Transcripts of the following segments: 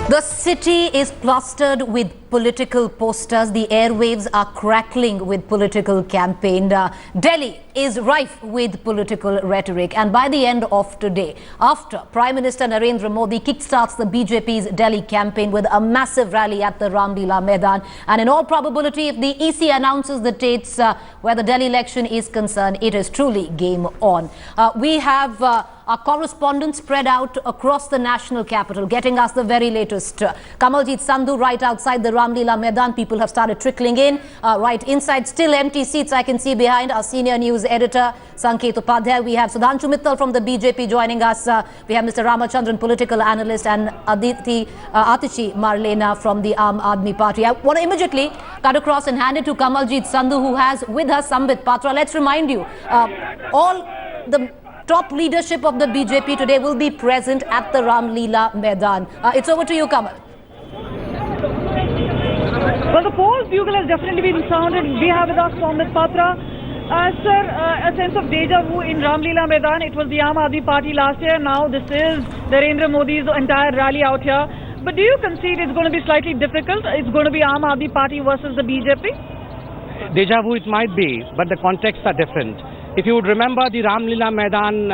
The city is plastered with political posters. The airwaves are crackling with political campaign. Delhi is rife with political rhetoric. And by the end of today, after Prime Minister Narendra Modi kickstarts the BJP's Delhi campaign with a massive rally at the Ramlila Maidan, and in all probability, if the EC announces the dates where the Delhi election is concerned, it is truly game on. We have our correspondents spread out across the national capital, getting us the very latest. Kamaljeet Sandhu right outside the Ramlila Maidan. People have started trickling in. Right inside, still empty seats I can see behind our senior news editor, Sanket Upadhyay. We have Sudhanshu Mittal from the BJP joining us. We have Mr. Ramachandran, political analyst, and Atishi Marlena from the Aam Aadmi Party. I want to immediately cut across and hand it to Kamaljeet Sandhu, who has with her Sambit Patra. Let's remind you, all the top leadership of the BJP today will be present at the Ramlila Maidan. It's over to you, Kamal. Well, the polls bugle has definitely been sounded. We have with us Sambit Patra. Sir, a sense of deja vu in Ramlila Maidan. It was the Aam Aadmi Party last year. Now this is Narendra Modi's entire rally out here. But do you concede it's going to be slightly difficult? It's going to be Aam Aadmi Party versus the BJP? Deja vu it might be, but the contexts are different. If you would remember the Ramlila Maidan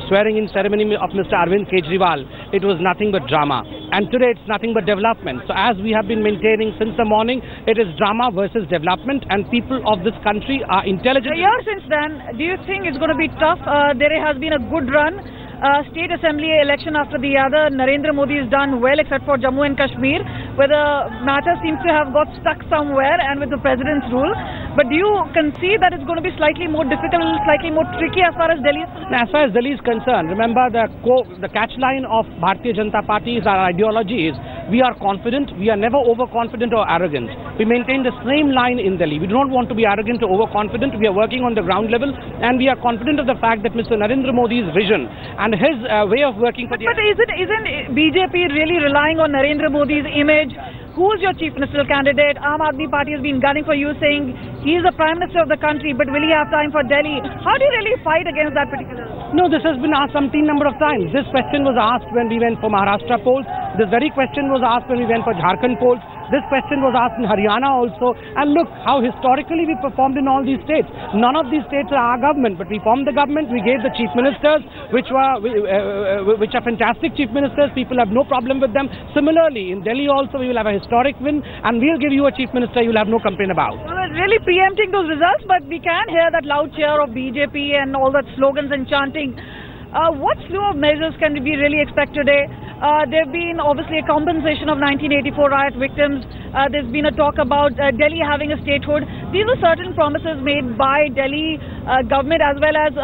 swearing-in ceremony of Mr. Arvind Kejriwal, it was nothing but drama. And today it's nothing but development. So as we have been maintaining since the morning, it is drama versus development, and people of this country are intelligent. A year since then, do you think it's going to be tough? There has been a good run. State Assembly election after the other. Narendra Modi has done well except for Jammu and Kashmir, where the matter seems to have got stuck somewhere and with the president's rule. But do you concede that it's going to be slightly more difficult, slightly more tricky as far as Delhi is concerned? As far as Delhi is concerned, remember the catch line of Bharatiya Janata Party is our ideology is we are confident, we are never overconfident or arrogant. We maintain the same line in Delhi. We do not want to be arrogant or overconfident. We are working on the ground level, and we are confident of the fact that Mr. Narendra Modi's vision and his way of working for But isn't BJP really relying on Narendra Modi's image? Who's your chief ministerial candidate? Aam Aadmi Party has been gunning for you, saying he's the prime minister of the country, but will he have time for Delhi? How do you really fight against that particular? No, this has been asked umpteen number of times. This question was asked when we went for Maharashtra polls. This very question was asked when we went for Jharkhand polls. This question was asked in Haryana also. And look how historically we performed in all these states. None of these states are our government, but we formed the government. We gave the chief ministers, which are fantastic chief ministers. People have no problem with them. Similarly, in Delhi also we will have a historic win, and we'll give you a chief minister you'll have no complaint about. Well, really preempting those results, but we can hear that loud cheer of BJP and all that slogans and chanting. What slew of measures can we really expect today? There have been obviously a compensation of 1984 riot victims. There's been a talk about Delhi having a statehood. These were certain promises made by Delhi government as well as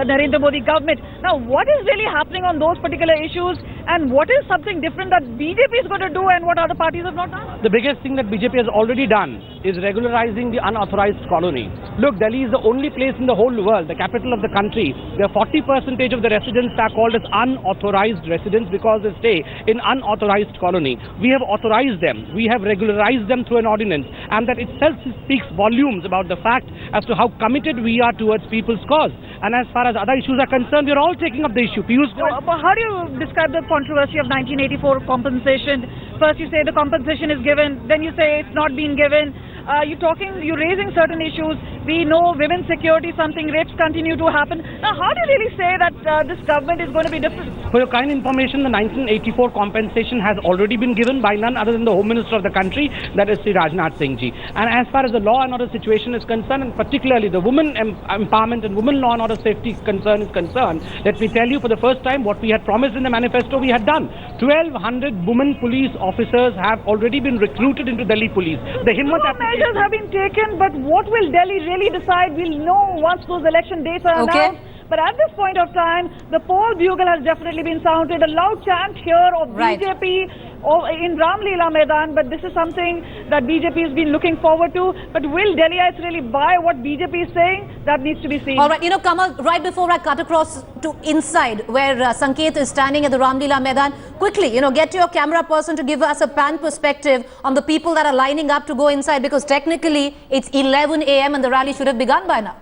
Narendra Modi government. Now, what is really happening on those particular issues, and what is something different that BJP is going to do and what other parties have not done? The biggest thing that BJP has already done is regularizing the unauthorized colony. Look, Delhi is the only place in the whole world, the capital of the country, where 40% of the residents are called as unauthorized residents because they stay in unauthorized colony. We have authorized them. We have regularized them through an ordinance, and that itself speaks volumes about the fact as to how committed we are towards people's cause. And as far as other issues are concerned, we are all taking up the issue. But how do you describe the controversy of 1984 compensation? First you say the compensation is given, then you say it's not been given. You're raising certain issues. We know women's security, something, rapes continue to happen. Now, how do you really say that this government is going to be different? For your kind information, the 1984 compensation has already been given by none other than the Home Minister of the country, that is Sri Rajnath Singh ji. And as far as the law and order situation is concerned, and particularly the women empowerment and women law and order safety concern is concerned, let me tell you, for the first time, what we had promised in the manifesto we had done. 1,200 women police officers have already been recruited into Delhi police. The Himmat measures have been taken, but what will Delhi really decide? We'll know once those election dates are announced. But at this point of time, the poll bugle has definitely been sounded. A loud chant here of BJP in Ramlila Maidan. But this is something that BJP has been looking forward to. But will Delhiites really buy what BJP is saying? That needs to be seen. All right, Kamal, right before I cut across to inside where Sanket is standing at the Ramlila Maidan, quickly, get your camera person to give us a pan perspective on the people that are lining up to go inside, because technically it's 11 a.m. and the rally should have begun by now.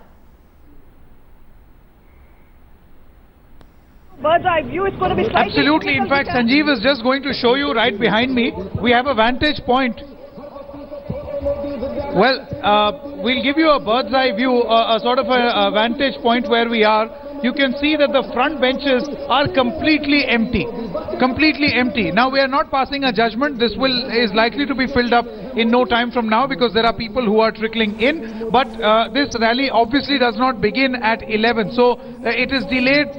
bird's eye view, it's going to be slightly Absolutely. In fact, Sanjeev is just going to show you right behind me. We have a vantage point. Well, we'll give you a bird's eye view, a sort of a vantage point where we are. You can see that the front benches are completely empty. Completely empty. Now, we are not passing a judgment. This is likely to be filled up in no time from now because there are people who are trickling in. But this rally obviously does not begin at 11. So, it is delayed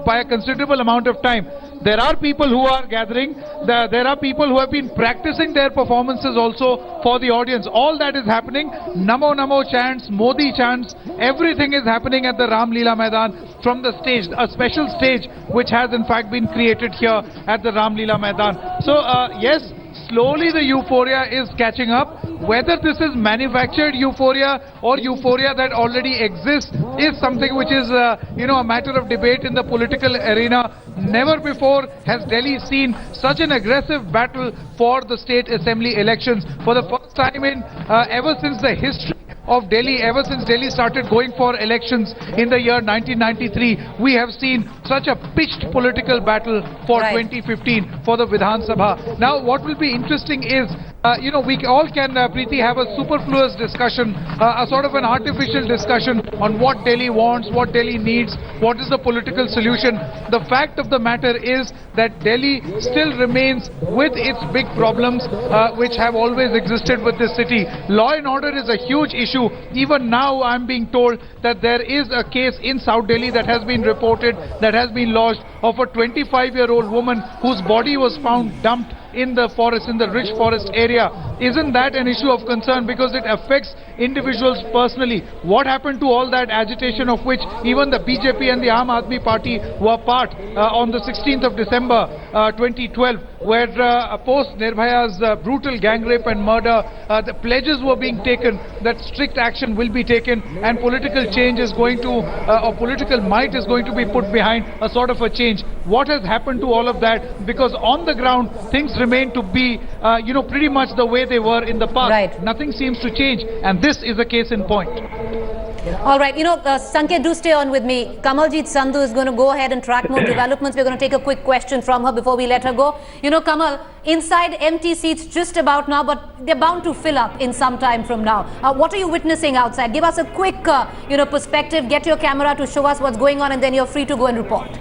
by a considerable amount of time. There are people who are gathering. There are people who have been practicing their performances also for the audience. All that is happening. Namo Namo chants, Modi chants, everything is happening at the Ram Leela Maidan from the stage, a special stage which has in fact been created here at the Ram Leela Maidan. So yes, slowly the euphoria is catching up. Whether this is manufactured euphoria or euphoria that already exists is something which is, a matter of debate in the political arena. Never before has Delhi seen such an aggressive battle for the state assembly elections. For the first time in ever since the history of Delhi, ever since Delhi started going for elections in the year 1993, we have seen such a pitched political battle for 2015 for the Vidhan Sabha. Now, what will be interesting is, we all can, Preeti, have a superfluous discussion, a sort of an artificial discussion on what Delhi wants, what Delhi needs, what is the political solution. The fact of the matter is that Delhi still remains with its big problems, which have always existed with this city. Law and order is a huge issue. Even now, I'm being told that there is a case in South Delhi that has been reported, that has been lodged, of a 25-year-old woman whose body was found dumped in the forest, in the rich forest area. Isn't that an issue of concern because it affects individuals personally? What happened to all that agitation of which even the BJP and the Aam Aadmi Party were part on the 16th of December 2012, where post Nirbhaya's brutal gang rape and murder, the pledges were being taken that strict action will be taken and political change is going to, or political might is going to be put behind a sort of a change. What has happened to all of that? Because on the ground, things remain to be, pretty much the way they were in the past. Right. Nothing seems to change, and this is a case in point. All right, Sanket, do stay on with me. Kamaljeet Sandhu is going to go ahead and track more developments. We're going to take a quick question from her before we let her go. Kamal, inside empty seats just about now, but they're bound to fill up in some time from now. What are you witnessing outside? Give us a quick, perspective. Get your camera to show us what's going on, and then you're free to go and report.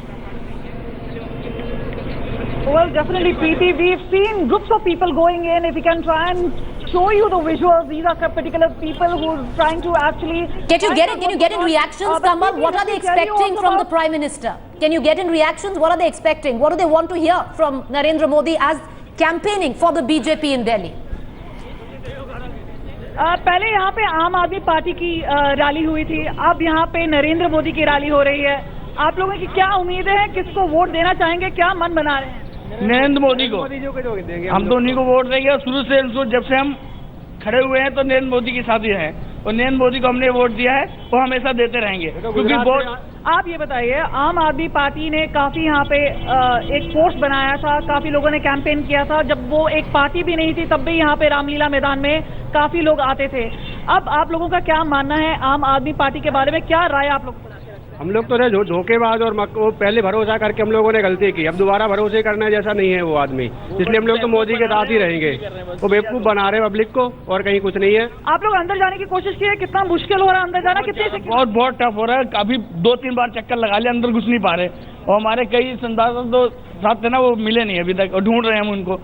Well, definitely, Preeti. We've seen groups of people going in. If we can try and show you the visuals, these are particular people who are trying to actually... Can you get in reactions, Kamal? What are they expecting from the Prime Minister? Can you get in reactions? What are they expecting? What do they want to hear from Narendra Modi as campaigning for the BJP in Delhi? पहले यहाँ पे आम आदमी party की rally हुई थी. अब यहाँ पे नरेंद्र मोदी की रैली हो रही है. आप लोगों की क्या उम्मीदें हैं? किसको वोट देना चाहेंगे? क्या मन बना रहे हैं? नरेंद्र मोदी को. हम तो उन्हीं को वोट देंगे. शुरू से जब से हम खड़े हुए हैं तो नरेंद्र मोदी के साथ ही हैं और नरेंद्र मोदी को हमने वोट दिया है, वो हमेशा देते रहेंगे क्योंकि वोट. आप ये बताइए, आम आदमी पार्टी ने काफी यहाँ पे एक फोर्स बनाया था, काफी लोगों ने कैंपेन किया था. जब वो एक पार्टी भी नहीं थी तब भी यहाँ पे रामलीला मैदान में काफी लोग आते थे. अब आप लोगों का क्या मानना है आम आदमी पार्टी के बारे में? क्या राय आप लोग? हम लोग तो धोखेबाज और वो पहले भरोसा करके हम लोगों ने गलती की. अब दोबारा भरोसे करने जैसा नहीं है वो आदमी, इसलिए हम लोग तो मोदी के साथ ही रहेंगे. वो बेवकूफ बना रहे पब्लिक को और कहीं कुछ नहीं है. आप लोग अंदर जाने की कोशिश की है? कितना मुश्किल हो रहा है अंदर जाना? कितने? बहुत टफ हो रहा है. अभी 2-3 बार चक्कर लगा लिया, अंदर घुस नहीं पा रहे. और हमारे कई संवाददाता तो साथ थे ना, वो मिले नहीं अभी तक और ढूंढ रहे हैं हम उनको.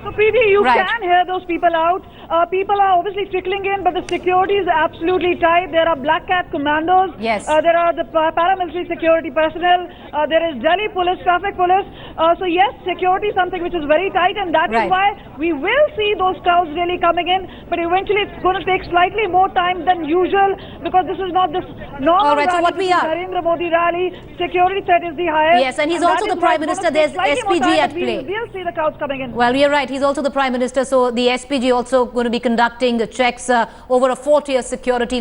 So, Preeti, you can hear those people out. People are obviously trickling in, but the security is absolutely tight. There are Black Cat commandos. Yes. There are the paramilitary security personnel. There is Delhi police, traffic police. So yes, security is something which is very tight, and that is why we will see those crowds really coming in. But eventually, it's going to take slightly more time than usual because this is not this normal rally. So what we are? Narendra Modi rally. Security threat is the highest. Yes, and he's also the Prime Minister. There's SPG at play. We'll see the crowds coming in. Well, you're right. he's also the Prime Minister, so the SPG also going to be conducting checks over a 4-tier security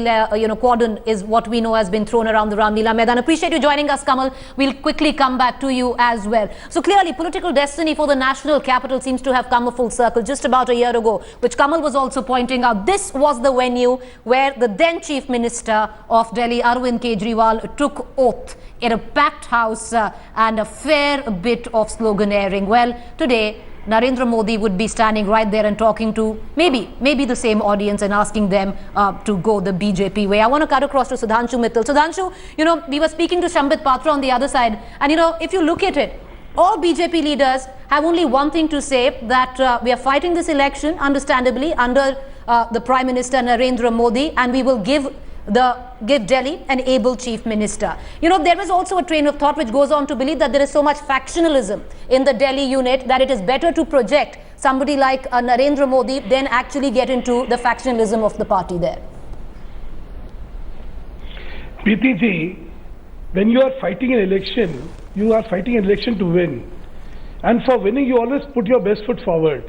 cordon is what we know has been thrown around the Ramlila Maidan. Appreciate you joining us, Kamal. We'll quickly come back to you as well. So clearly, political destiny for the national capital seems to have come a full circle just about a year ago, which Kamal was also pointing out. This was the venue where the then Chief Minister of Delhi, Arvind Kejriwal, took oath in a packed house and a fair bit of slogan airing. Well, today, Narendra Modi would be standing right there and talking to maybe the same audience and asking them to go the BJP way. I want to cut across to Sudhanshu Mittal. Sudhanshu, we were speaking to Shambit Patra on the other side, and if you look at it, all BJP leaders have only one thing to say, that we are fighting this election, understandably, under the Prime Minister Narendra Modi, and we will give Delhi an able Chief Minister. There is also a train of thought which goes on to believe that there is so much factionalism in the Delhi unit that it is better to project somebody like Narendra Modi than actually get into the factionalism of the party there. Preeti ji, when you are fighting an election, you are fighting an election to win. And for winning, you always put your best foot forward.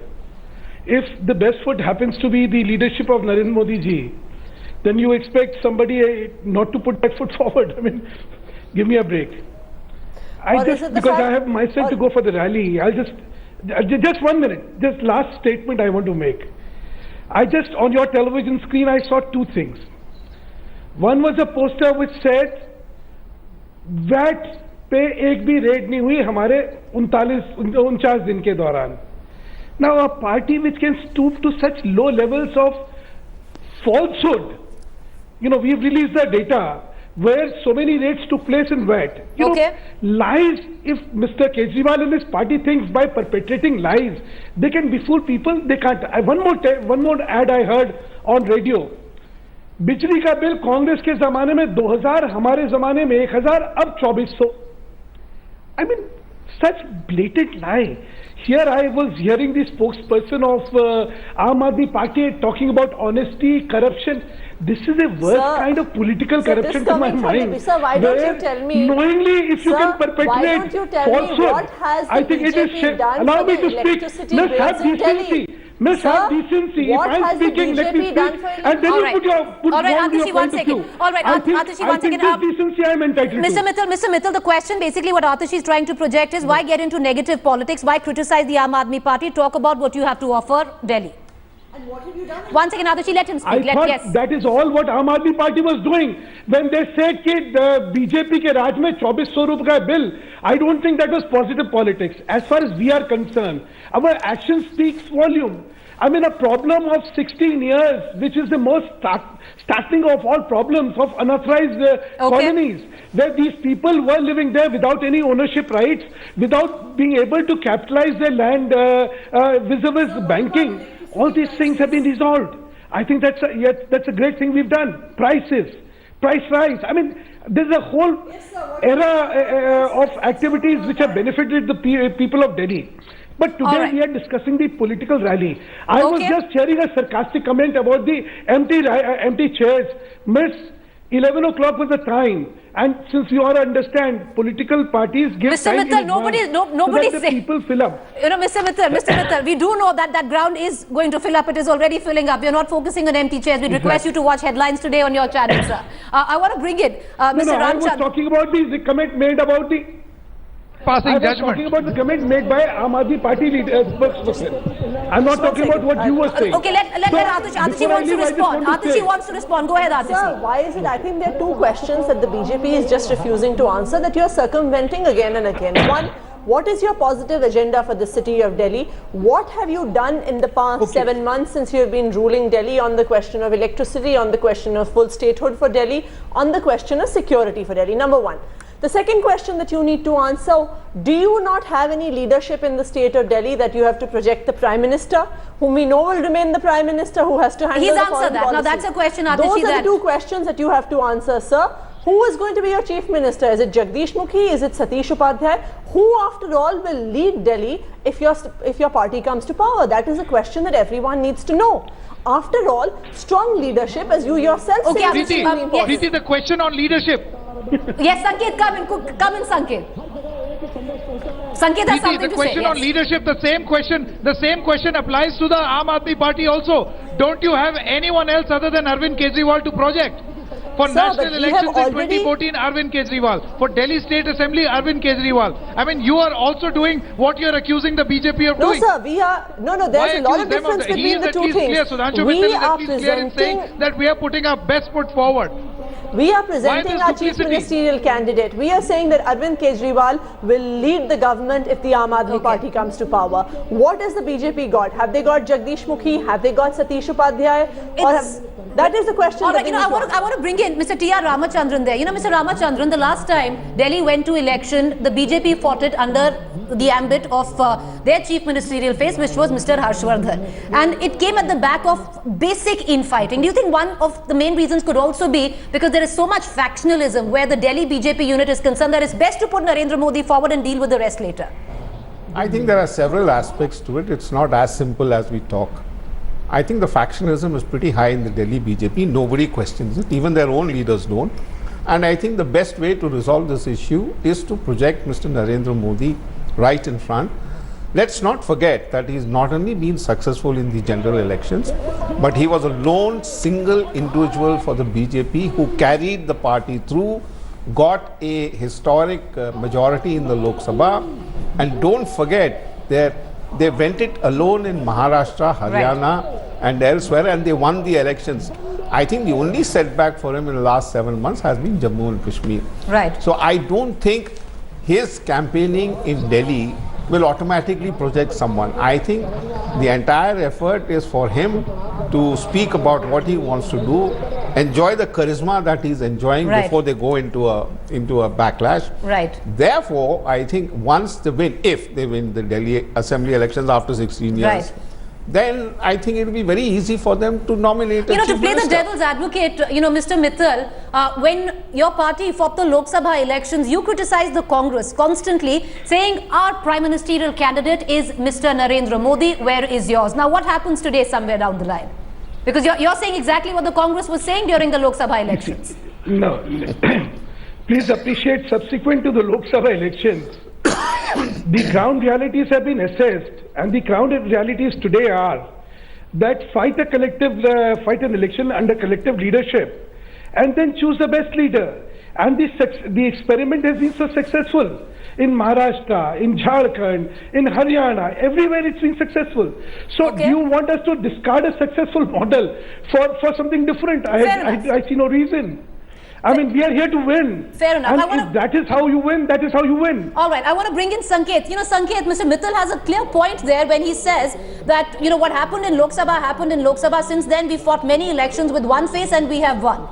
If the best foot happens to be the leadership of Narendra Modi ji, then you expect somebody not to put that foot forward. I mean, give me a break. Because I have myself to go for the rally, I'll just 1 minute, just last statement I want to make. On your television screen, I saw two things. One was a poster which said, VAT पे एक भी red नहीं हुई हमारे 49 दिन के दौरान. Now a party which can stoop to such low levels of falsehood, we've released the data where so many raids took place in VAT. Lies, if Mr. Kejriwal and his party thinks by perpetrating lies, they can befool people, they can't. One more ad I heard on radio. बिजली का bill Congress के जमाने में 2000, हमारे जमाने में 1000, अब 2400. I mean, such blatant lie. Here I was hearing the spokesperson of Aam Aadmi Party talking about honesty, corruption. This is a worst kind of political corruption to my mind. Sir, why don't you tell me? Knowingly, if you can perpetrate falsehood, I think it is. Allow me to speak. Let's have decency. Let's have decency. If I'm speaking, let me speak. And then you put your point of view. All right, Atishi, one second. I think this decency I am entitled to. Mr. Mittal, the question basically what Atishi is trying to project is why get into negative politics? Why criticize the Aam Aadmi Party? Talk about what you have to offer Delhi. And what have you done? One second, Atishi, let him speak. I thought that is all what Aam Aadmi Party was doing. When they said that the BJP ke Raj mein 2400 rupees ka bill, I don't think that was positive politics. As far as we are concerned, our action speaks volume. I mean, a problem of 16 years, which is the most starting of all problems of unauthorized colonies, where these people were living there without any ownership rights, without being able to capitalize their land vis-a-vis banking. All these things have been resolved. I think that's a great thing we've done. Price rise. I mean, there's a whole era of activities which have benefited the people of Delhi. But today we are discussing the political rally. I was just hearing a sarcastic comment about the empty chairs. Miss, 11 o'clock was the time. And since you all understand, political parties give Mr. Mittal, nobody so that people fill up. Mr. Mittal, we do know that ground is going to fill up. It is already filling up. You're not focusing on empty chairs. We request you to watch headlines today on your channel, sir. I want to bring in Mr. Ramchand. I was talking about the comment made about the passing judgment. I'm talking about the comment made by Aam Aadmi Party spokesperson. I'm not talking about what you were saying. Okay, let Atishi wants to respond. Atishi wants to respond. Go ahead, Atishi. Sir, why is it? I think there are two questions that the BJP is just refusing to answer that you're circumventing again and again. One, what is your positive agenda for the city of Delhi? What have you done in the past 7 months since you have been ruling Delhi on the question of electricity, on the question of full statehood for Delhi, on the question of security for Delhi? Number one. The second question that you need to answer, do you not have any leadership in the state of Delhi that you have to project the Prime Minister, whom we know will remain the Prime Minister, who has to handle the foreign policy? Now that's a question, Atishi. Those are the two questions that you have to answer, sir. Who is going to be your Chief Minister? Is it Jagdish Mukhi? Is it Satish Upadhyay? Who, after all, will lead Delhi if your party comes to power? That is a question that everyone needs to know. After all, strong leadership, as you yourself say, is extremely important. Preeti, the question on leadership. Yes, Sanket, come in, Sanket. Sanket has Preeti, something the to question say. on leadership, the same question applies to the Aam Aadmi Party also. Don't you have anyone else other than Arvind Kejriwal to project? For Sir, national but we have elections in already- 2014, Arvind Kejriwal. For Delhi State Assembly, Arvind Kejriwal. I mean, you are also doing what you are accusing the BJP of No, doing. sir, we are. No, Why there's a lot of accuse them difference that? He between is the at two least things. clear. Sudhanshu We Mittal is are at least clear in saying presenting. that we are putting our best foot forward. We are presenting this our chief duplicity? ministerial candidate. We are saying that Arvind Kejriwal will lead the government if the Aam Aadmi Party comes to power. What has the BJP got? Have they got Jagdish Mukhi? Have they got Satish Upadhyay? Or It's- that is the question. All that right, we you know, need to I want to bring in Mr. T.R. Ramachandran there. You know, Mr. Ramachandran, the last time Delhi went to election, the BJP fought it under the ambit of their chief ministerial face, which was Mr. Harshvardhan. And it came at the back of basic infighting. Do you think one of the main reasons could also be because there is so much factionalism where the Delhi BJP unit is concerned that it's best to put Narendra Modi forward and deal with the rest later? I think there are several aspects to it. It's not as simple as we talk. I think the factionalism is pretty high in the Delhi BJP. Nobody questions it. Even their own leaders don't. And I think the best way to resolve this issue is to project Mr. Narendra Modi right in front. Let's not forget that he's not only been successful in the general elections, but he was a lone single individual for the BJP who carried the party through, got a historic majority in the Lok Sabha. And don't forget, they went it alone in Maharashtra, Haryana and elsewhere, and they won the elections. I think the only setback for him in the last 7 months has been Jammu and Kashmir. Right. So I don't think his campaigning in Delhi will automatically project someone. I think the entire effort is for him to speak about what he wants to do, enjoy the charisma that he's enjoying Right. before they go into a backlash. Right. Therefore, I think once they win, if they win the Delhi Assembly elections after 16 years, Right. then I think it will be very easy for them to nominate a You know, to chief play the minister. devil's advocate, you know, Mr. Mittal, when your party fought the Lok Sabha elections, you criticized the Congress constantly, saying our prime ministerial candidate is Mr. Narendra Modi. Where is yours? Now, what happens today somewhere down the line? Because you're saying exactly what the Congress was saying during the Lok Sabha elections. No, please appreciate subsequent to the Lok Sabha elections, the ground realities have been assessed, and the ground realities today are that fight an election under collective leadership, and then choose the best leader. And the experiment has been so successful in Maharashtra, in Jharkhand, in Haryana, everywhere it's been successful. So Okay. do you want us to discard a successful model for something different? Fair enough. I see no reason. I mean, we are here to win. Fair enough. And I wanna- if that is how you win, that is how you win. All right, I want to bring in Sanket. You know, Sanket, Mr. Mittal has a clear point there when he says that, you know, what happened in Lok Sabha happened in Lok Sabha. Since then, we fought many elections with one face and we have won.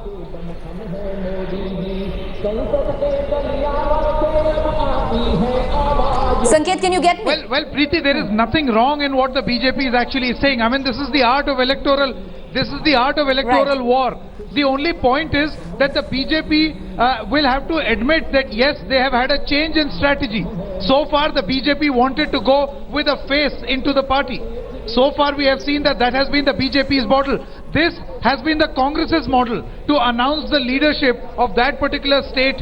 Sanket, can you get me? Well, Preeti, there is nothing wrong in what the BJP is actually saying. I mean, this is the art of electoral Right. war. The only point is that the BJP will have to admit that yes, they have had a change in strategy. So far, the BJP wanted to go with a face into the party. So far, we have seen that has been the BJP's model. This has been the Congress's model to announce the leadership of that particular state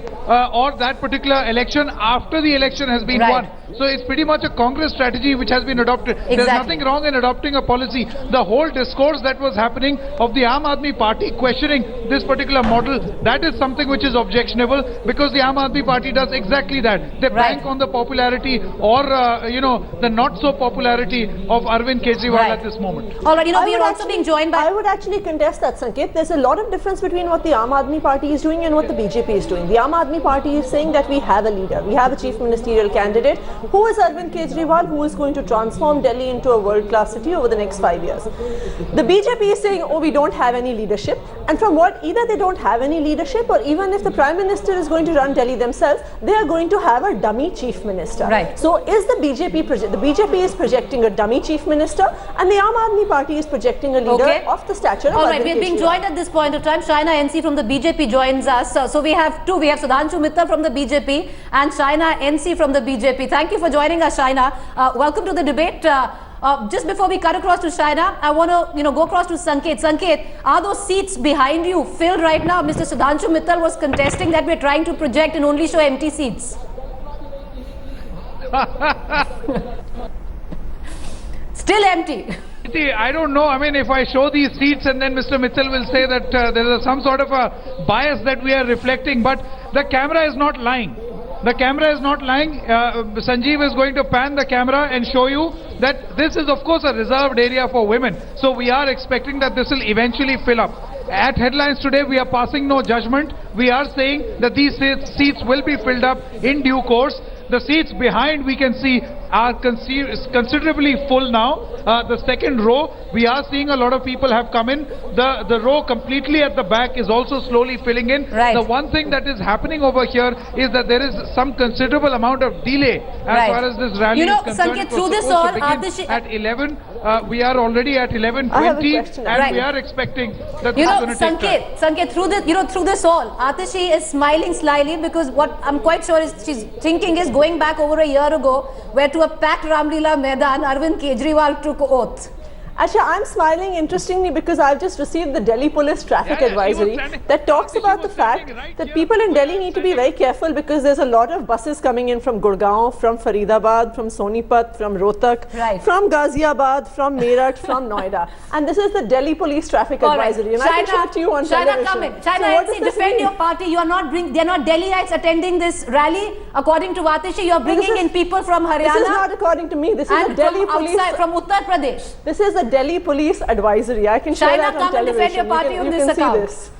or that particular election after the election has been Right. won. So it's pretty much a Congress strategy which has been adopted. There's Exactly. nothing wrong in adopting a policy. The whole discourse that was happening of the Aam Aadmi Party questioning this particular model, that is something which is objectionable, because the Aam Aadmi Party does exactly that. They Right. bank on the popularity or the not so popularity of Arvind Kejriwal Right. at this moment. All right, you know, I we would are also being joined by... I would actually contest that, Sanket. There's a lot of difference between what the Aam Aadmi Party is doing and what the BJP is doing. The Aam Aadmi Party is saying that we have a leader, we have a chief ministerial candidate who is Arvind Kejriwal, who is going to transform Delhi into a world-class city over the next 5 years. The BJP is saying, oh, we don't have any leadership. And from what either they don't have any leadership, or even if the Prime Minister is going to run Delhi themselves, they are going to have a dummy chief minister. Right. So is the BJP is projecting a dummy chief minister, and the Aam Aadmi Party is projecting a leader Okay. of the stature of All right, Arvind we are being Kejriwal. joined at this point of time. Shaina NC from the BJP joins us. So we have two. We have Sudhanshu Mittal from the BJP and Shaina NC from the BJP. Thank you for joining us, Shaina. Welcome to the debate. Just before we cut across to Shaina, I want to go across to Sanket. Sanket, are those seats behind you filled right now? Mr. Sudhanshu Mittal was contesting that we're trying to project and only show empty seats. Still empty. See, I don't know. I mean, if I show these seats and then Mr. Mittal will say that there is some sort of a bias that we are reflecting, but the camera is not lying. The camera is not lying. Sanjeev is going to pan the camera and show you that this is of course a reserved area for women. So we are expecting that this will eventually fill up. At headlines today, we are passing no judgment. We are saying that these seats will be filled up in due course. The seats behind we can see are considerably full now. The second row, we are seeing a lot of people have come in. The row completely at the back is also slowly filling in. Right. The one thing that is happening over here is that there is some considerable amount of delay as far as this rally is concerned. Sanket, through this all, at 11. We are already at 11:20, and we are expecting that this is going to take time. Sanket, through this all, Atishi is smiling slyly because what I'm quite sure is she's thinking is going back over a year ago, where to a packed Ramlila Maidan, Arvind Kejriwal took oath. Actually, I'm smiling interestingly because I've just received the Delhi Police Traffic Advisory that talks about the fact that people in Delhi need to be very careful because there's a lot of buses coming in from Gurgaon, from Faridabad, from Sonipat, from Rohtak, from Ghaziabad, from Meerut, from Noida. And this is the Delhi Police Traffic Advisory. And I can show it to you on television. Come in. China, so defend your party. You are not they're not Delhiites attending this rally. According to Atishi, you are bringing in people from Haryana. This is not according to me. This is a Delhi Police. From Uttar Pradesh. This is the Delhi Police Advisory. I can show that on television. China, come and defend your party on this account. This.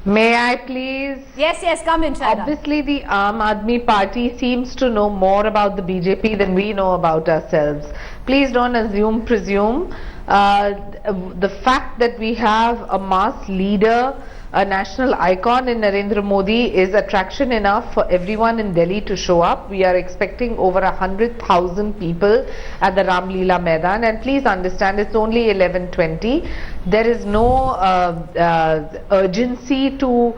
May I please? Yes, come in, China. Obviously, the Aam Aadmi Party seems to know more about the BJP than we know about ourselves. Please don't assume, presume. The fact that we have a mass leader, a national icon in Narendra Modi is attraction enough for everyone in Delhi to show up. We are expecting over 100,000 people at the Ramlila Maidan, and please understand it's only 11:20. There is no urgency to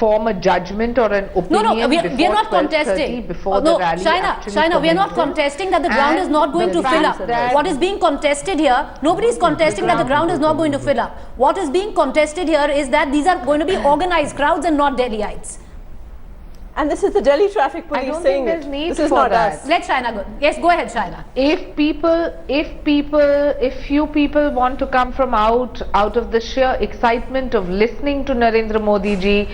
form a judgment or an opinion. We are not contesting. Before the rally China, we are not contesting that the ground is not going to fill up. What is being contested here, nobody is contesting that the ground is not going to fill up. What is being contested here is that these are going to be organized crowds and not Delhiites. And this is the Delhi Traffic Police saying it. This is not us. Let China go. Yes, go ahead, China. If few people want to come from out of the sheer excitement of listening to Narendra Modi ji,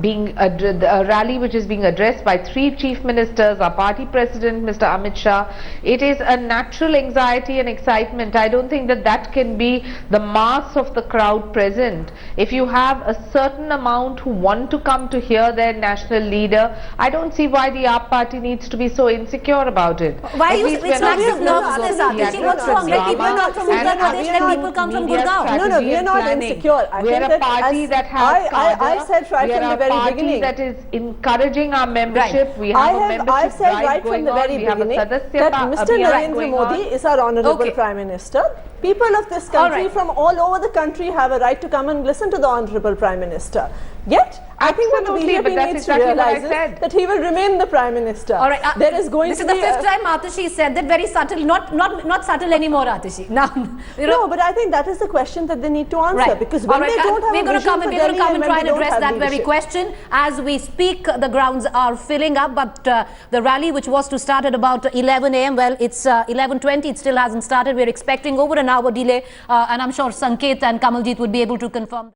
being a rally which is being addressed by 3 chief ministers, our party president, Mr. Amit Shah, it is a natural anxiety and excitement. I don't think that can be the mass of the crowd present. If you have a certain amount who want to come to hear their national leader, I don't see why the AAP party needs to be so insecure about it. Why you? It's massive nervousness, Atishi. What's wrong? Let people come from Uttar Pradesh, let people come from Gurgaon. No, we are not insecure. We are a party that has I said right from the very beginning that is encouraging our membership. We have a membership I've said right from the very beginning that Mr. Narendra Modi is our Honourable Prime Minister. People of this country from all over the country have a right to come and listen to the Honourable Prime Minister. Yet, I think what the BJP needs to realize is that he will remain the Prime Minister. All right, there is going to be... This is the 5th time Atishi said that very subtle, not subtle anymore, Atishi. Now, no, but I think that is the question that they need to answer. Because when they don't have a vision for Delhi, we're going to come and try and address that very leadership. question. As we speak, the grounds are filling up, but the rally, which was to start at about 11 a.m., well, it's 11:20, it still hasn't started. We're expecting over an hour delay, and I'm sure Sanket and Kamaljeet would be able to confirm.